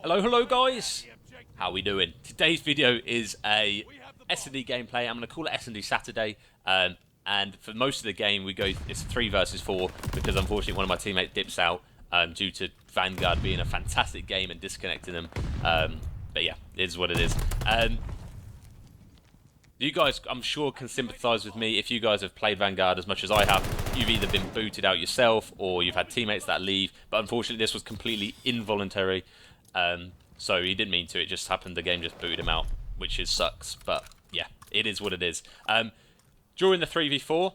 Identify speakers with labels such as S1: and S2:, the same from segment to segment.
S1: Hello guys, how we doing? Today's video is a SND gameplay. I'm going to call it SND Saturday, and for most of the game it's 3 versus 4 because unfortunately one of my teammates dips out due to Vanguard being a fantastic game and disconnecting them. But yeah, it is what it is. You guys, I'm sure, can sympathise with me if you guys have played Vanguard as much as I have. You've either been booted out yourself or you've had teammates that leave, but unfortunately this was completely involuntary. So he didn't mean to, it just happened, the game just booted him out, which sucks, but yeah, it is what it is. During the 3v4,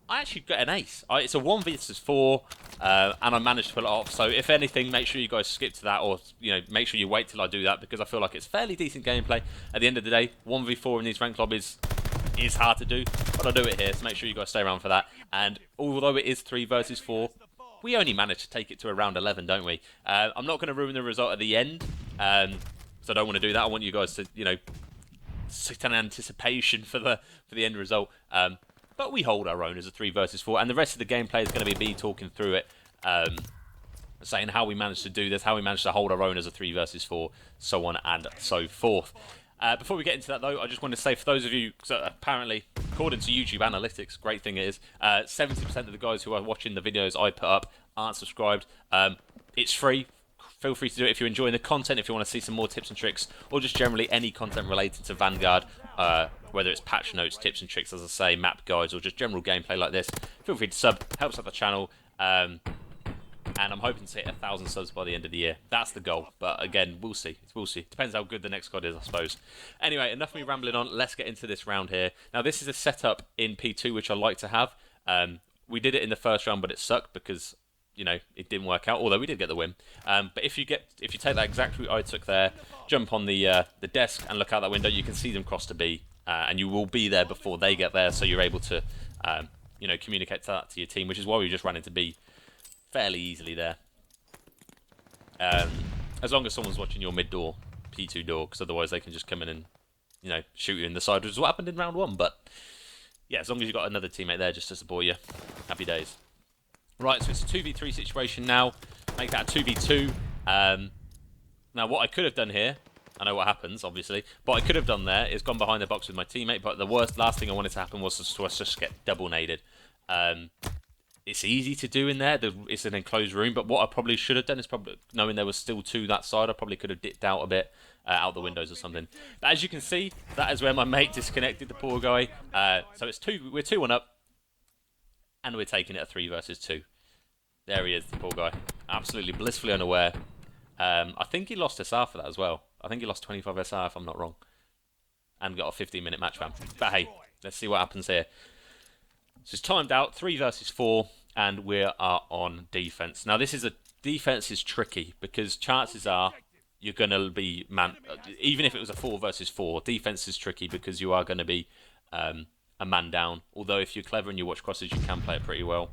S1: I actually got an ace. It's a 1 versus 4, and I managed to pull it off. So if anything, make sure you guys skip to that, or make sure you wait till I do that, because I feel like it's fairly decent gameplay. At the end of the day, 1v4 in these ranked lobbies is hard to do, but I'll do it here, so make sure you guys stay around for that. And although it is 3 versus 4, we only managed to take it to around 11, don't we? I'm not going to ruin the result at the end, so I don't want to do that. I want you guys to, sit in anticipation for the end result. But we hold our own as a 3 versus 4, and the rest of the gameplay is going to be me talking through it, saying how we managed to do this, how we managed to hold our own as a 3 versus 4, so on and so forth. Before we get into that, though, I just want to say, for those of you, so apparently, according to YouTube analytics, great thing it is, 70% of the guys who are watching the videos I put up aren't subscribed. It's free. Feel free to do it if you're enjoying the content, if you want to see some more tips and tricks, or just generally any content related to Vanguard, whether it's patch notes, tips and tricks, as I say, map guides, or just general gameplay like this. Feel free to sub, helps out the channel, and I'm hoping to hit 1,000 subs by the end of the year. That's the goal, but again, we'll see. We'll see. Depends how good the next squad is, I suppose. Anyway, enough of me rambling on. Let's get into this round here. Now, this is a setup in P2 which I like to have. We did it in the first round, but it sucked because it didn't work out, although we did get the win. But if you take that exact route I took there, jump on the desk and look out that window, you can see them cross to B, and you will be there before they get there, so you're able to, communicate that to your team, which is why we just ran into B fairly easily there. As long as someone's watching your mid door, P2 door, because otherwise they can just come in and, shoot you in the side, which is what happened in round 1. But yeah, as long as you've got another teammate there just to support you, happy days. Right, so it's a 2v3 situation now. Make that a 2v2. Now, what I could have done here, I know what happens, obviously, but what I could have done there is gone behind the box with my teammate, but the last thing I wanted to happen was to just get double naded. It's easy to do in there. It's an enclosed room, but what I probably should have done is, probably knowing there was still 2 that side, I probably could have dipped out a bit, out the windows or something. But as you can see, that is where my mate disconnected, the poor guy. So we're 2-1 up. And we're taking it a 3 versus 2. There he is, the poor guy. Absolutely blissfully unaware. I think he lost SR for that as well. I think he lost 25 SR if I'm not wrong. And got a 15-minute match ban. But hey, let's see what happens here. So it's timed out, 3 versus 4, and we are on defense. Now defense is tricky because chances are you're going to be even if it was a 4 versus 4, defense is tricky because you are going to be a man down. Although if you're clever and you watch crosses, you can play it pretty well.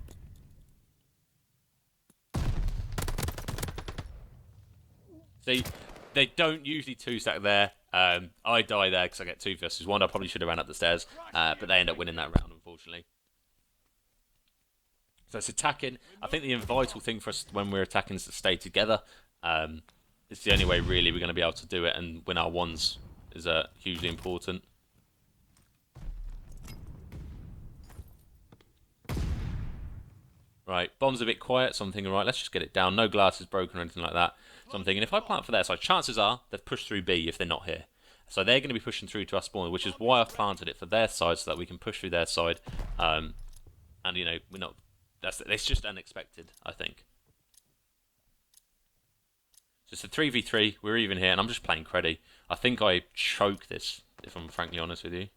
S1: See, they don't usually 2-stack there. I die there because I get 2 versus 1. I probably should have ran up the stairs, but they end up winning that round, unfortunately. So it's attacking. I think the vital thing for us when we're attacking is to stay together. It's the only way really we're going to be able to do it, and win our ones is hugely important. Right, bomb's a bit quiet, so I'm thinking, right, let's just get it down. No glass is broken or anything like that. So I'm thinking, if I plant for their side, chances are they've pushed through B if they're not here. So they're going to be pushing through to our spawn, which is why I've planted it for their side, so that we can push through their side. And, we're not... It's just unexpected, I think. So it's a 3v3, we're even here, and I'm just playing Creddy. I think I choke this, if I'm frankly honest with you.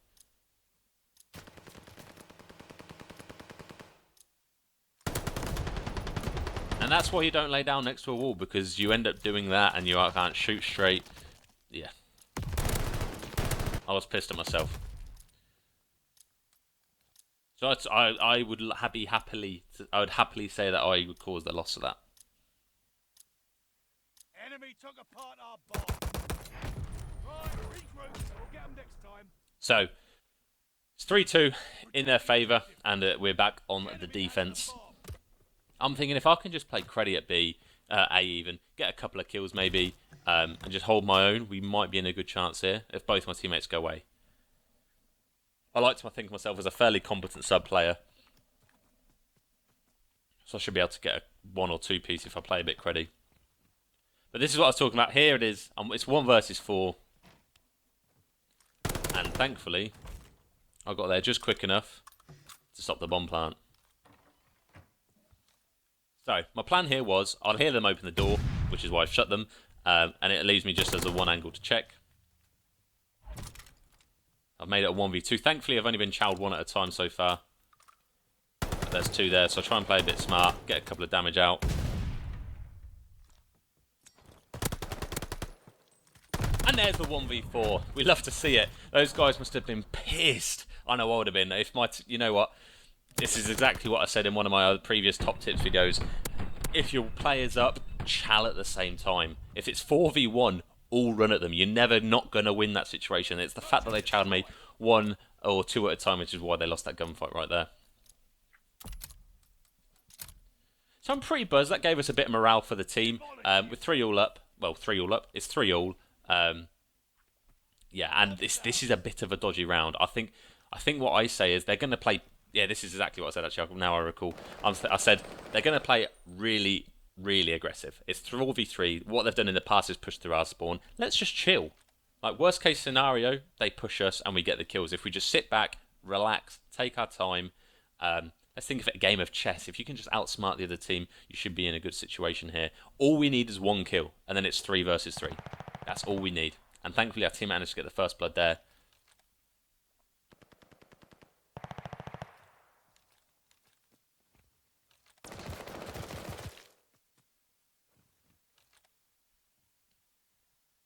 S1: And that's why you don't lay down next to a wall, because you end up doing that and you can't shoot straight. Yeah. I was pissed at myself. So I would happily say that I would cause the loss of that. Enemy took apart our bomb. Right, regroup. We'll get them next time. So it's 3-2 in their favour, and we're back on the defence. I'm thinking if I can just play Creddy at B, A even, get a couple of kills maybe, and just hold my own. We might be in a good chance here if both my teammates go away. I like to think of myself as a fairly competent sub player, so I should be able to get a 1 or 2 piece if I play a bit cruddy. But this is what I was talking about. Here it is. It's 1 versus 4. And thankfully, I got there just quick enough to stop the bomb plant. So, my plan here was, I'll hear them open the door, which is why I've shut them, and it leaves me just as a 1 angle to check. I've made it a 1v2. Thankfully, I've only been chowed 1 at a time so far. There's 2 there, so I'll try and play a bit smart, get a couple of damage out. And there's the 1v4. We love to see it. Those guys must have been pissed. I know I would have been. If you know what? This is exactly what I said in one of my other previous top tips videos. If your player's up, chal at the same time. If it's 4v1, all run at them. You're never not going to win that situation. It's the fact that they chowed me 1 or 2 at a time, which is why they lost that gunfight right there. So I'm pretty buzzed. That gave us a bit of morale for the team. With 3-all up. Well, 3-all up. It's 3-all. Yeah, and this is a bit of a dodgy round. I think what I say is they're going to play. Yeah, this is exactly what I said actually. Now I recall. I said they're going to play really, really aggressive. It's 4v3. What they've done in the past is push through our spawn. Let's just chill. Like worst case scenario, they push us and we get the kills. If we just sit back, relax, take our time. Let's think of it a game of chess. If you can just outsmart the other team, you should be in a good situation here. All we need is 1 kill, and then it's 3 versus 3. That's all we need. And thankfully our team managed to get the first blood there.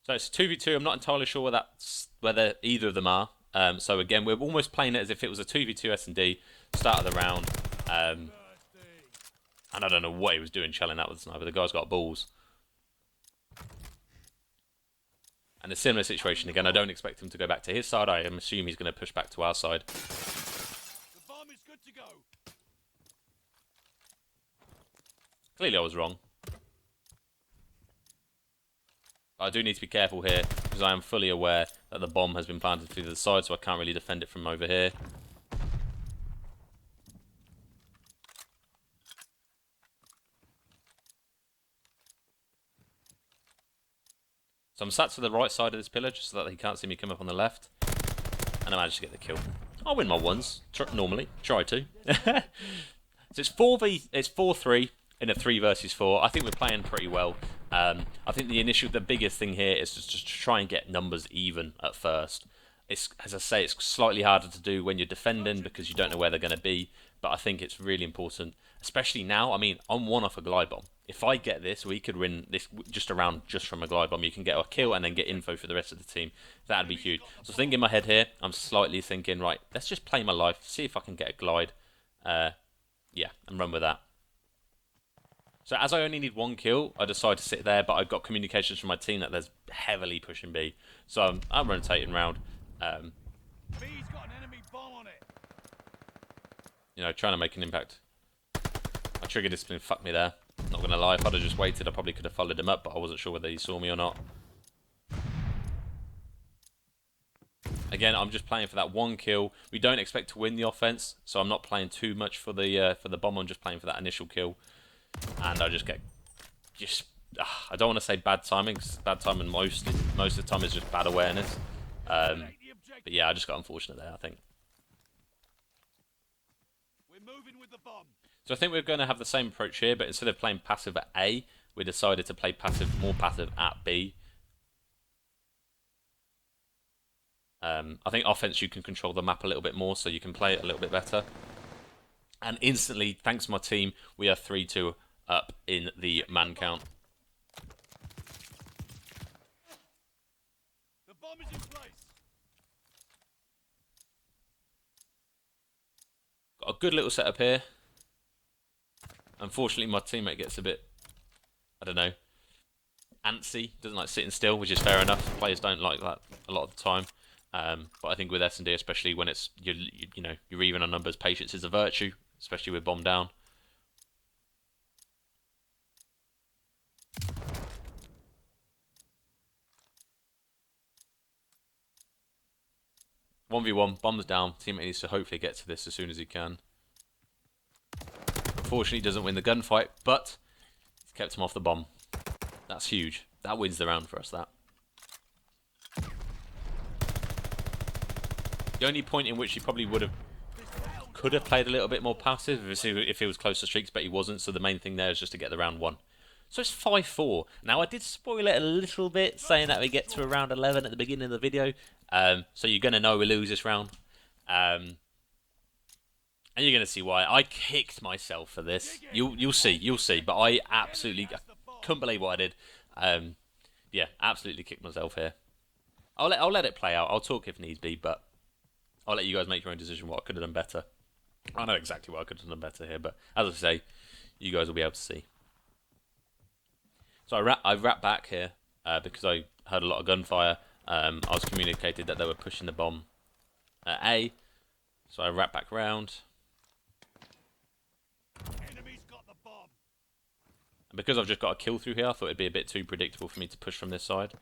S1: So it's 2v2. I'm not entirely sure whether either of them are. So again, we're almost playing it as if it was a 2v2 SND, start of the round. And I don't know what he was doing shelling that with the sniper. The guy's got balls. And a similar situation again. I don't expect him to go back to his side. I assume he's going to push back to our side.
S2: The bomb is good to go.
S1: Clearly I was wrong. I do need to be careful here, because I am fully aware that the bomb has been planted through the side, so I can't really defend it from over here. So I'm sat to the right side of this pillar, just so that he can't see me come up on the left. And I managed to get the kill. I'll win my 1s, normally. Try to. So it's 4-3 in a 3 versus 4. I think we're playing pretty well. I think the biggest thing here is just to try and get numbers even at first. It's, as I say, it's slightly harder to do when you're defending because you don't know where they're going to be. But I think it's really important, especially now. I mean, I'm 1 off a glide bomb. If I get this, we could win this just from a glide bomb. You can get a kill and then get info for the rest of the team. That'd be huge. So thinking in my head here, I'm slightly thinking, right, let's just play my life, see if I can get a glide. Yeah, and run with that. So as I only need 1 kill, I decide to sit there, but I've got communications from my team that there's heavily pushing B. So I'm rotating round.
S2: B's got an enemy bomb on it.
S1: You know, trying to make an impact. My trigger discipline fucked me there. Not going to lie, if I'd have just waited, I probably could have followed him up, but I wasn't sure whether he saw me or not. Again, I'm just playing for that 1 kill. We don't expect to win the offense, so I'm not playing too much for the bomb. I'm just playing for that initial kill. And I just get... I don't want to say bad timing, because bad timing most of the time is just bad awareness. But yeah, I just got unfortunate there, I think.
S2: We're moving with the bomb.
S1: So I think we're going to have the same approach here, but instead of playing passive at A, we decided to play more passive at B. I think offense, you can control the map a little bit more, so you can play it a little bit better. And instantly, thanks to my team, we are 3-2 up in the man count.
S2: The bomb is in place.
S1: Got a good little setup here. Unfortunately, my teammate gets a bit, I don't know, antsy. Doesn't like sitting still, which is fair enough. Players don't like that a lot of the time. But I think with S&D, especially when it's you're even on numbers, patience is a virtue, especially with bomb down. 1v1, bombs down. Teammate needs to hopefully get to this as soon as he can. Unfortunately, he doesn't win the gunfight, but he's kept him off the bomb. That's huge. That wins the round for us, that. The only point in which he probably could have played a little bit more passive if he was close to streaks, but he wasn't, so the main thing there is just to get the round 1. So it's 5-4. Now, I did spoil it a little bit, saying that we get to around 11 at the beginning of the video, so you're going to know we lose this round. And you're going to see why. I kicked myself for this. You'll see, but I absolutely couldn't believe what I did. Yeah, absolutely kicked myself here. I'll let it play out. I'll talk if needs be, but I'll let you guys make your own decision what I could have done better. I know exactly what I could have done better here, but as I say, you guys will be able to see. So I wrapped back here because I heard a lot of gunfire. I was communicated that they were pushing the bomb at A, so I wrapped back round.
S2: Enemy's got the bomb.
S1: And because I've just got a kill through here, I thought it'd be a bit too predictable for me to push from this side.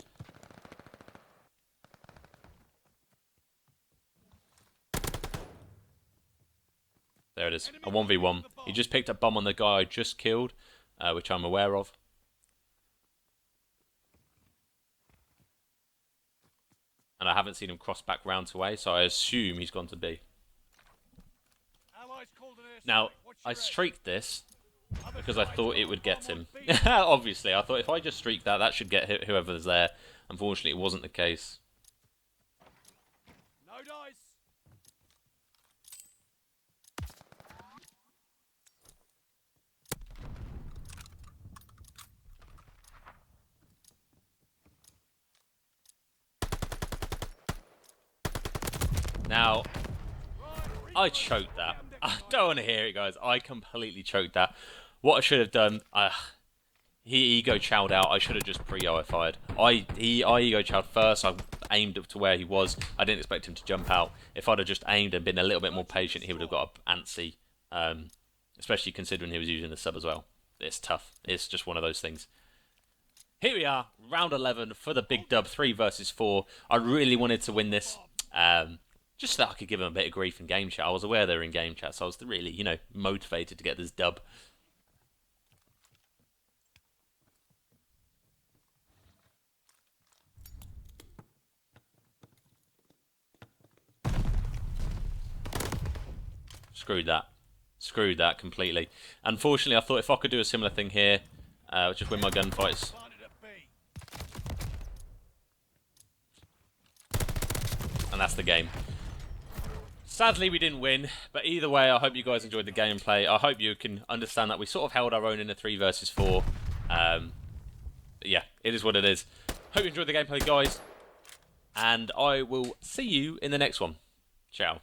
S1: There it is, a 1v1. He just picked up bomb on the guy I just killed, which I'm aware of. And I haven't seen him cross back round to A, so I assume he's gone to B.
S2: Allies called an airstrike.
S1: Now,
S2: What's
S1: I
S2: your
S1: streaked this
S2: head?
S1: because I thought it would get him. Obviously, I thought if I just streaked that, that should get whoever's there. Unfortunately, it wasn't the case.
S2: No dice.
S1: Now, I choked that. I don't want to hear it, guys. I completely choked that. What I should have done, he ego chowed out. I should have just pre-OFI'd. I ego chowed first. I aimed up to where he was. I didn't expect him to jump out. If I'd have just aimed and been a little bit more patient, he would have got antsy. Especially considering he was using the sub as well. It's tough. It's just one of those things. Here we are, round 11 for the big dub, 3 versus 4. I really wanted to win this. Just so that I could give them a bit of grief in game chat. I was aware they were in game chat, so I was really, motivated to get this dub. Screwed that. Screwed that completely. Unfortunately, I thought if I could do a similar thing here, just win my gunfights.
S2: Planted at B.
S1: And that's the game. Sadly, we didn't win, but either way, I hope you guys enjoyed the gameplay. I hope you can understand that we sort of held our own in a 3 versus 4. Yeah, it is what it is. Hope you enjoyed the gameplay, guys, and I will see you in the next one. Ciao.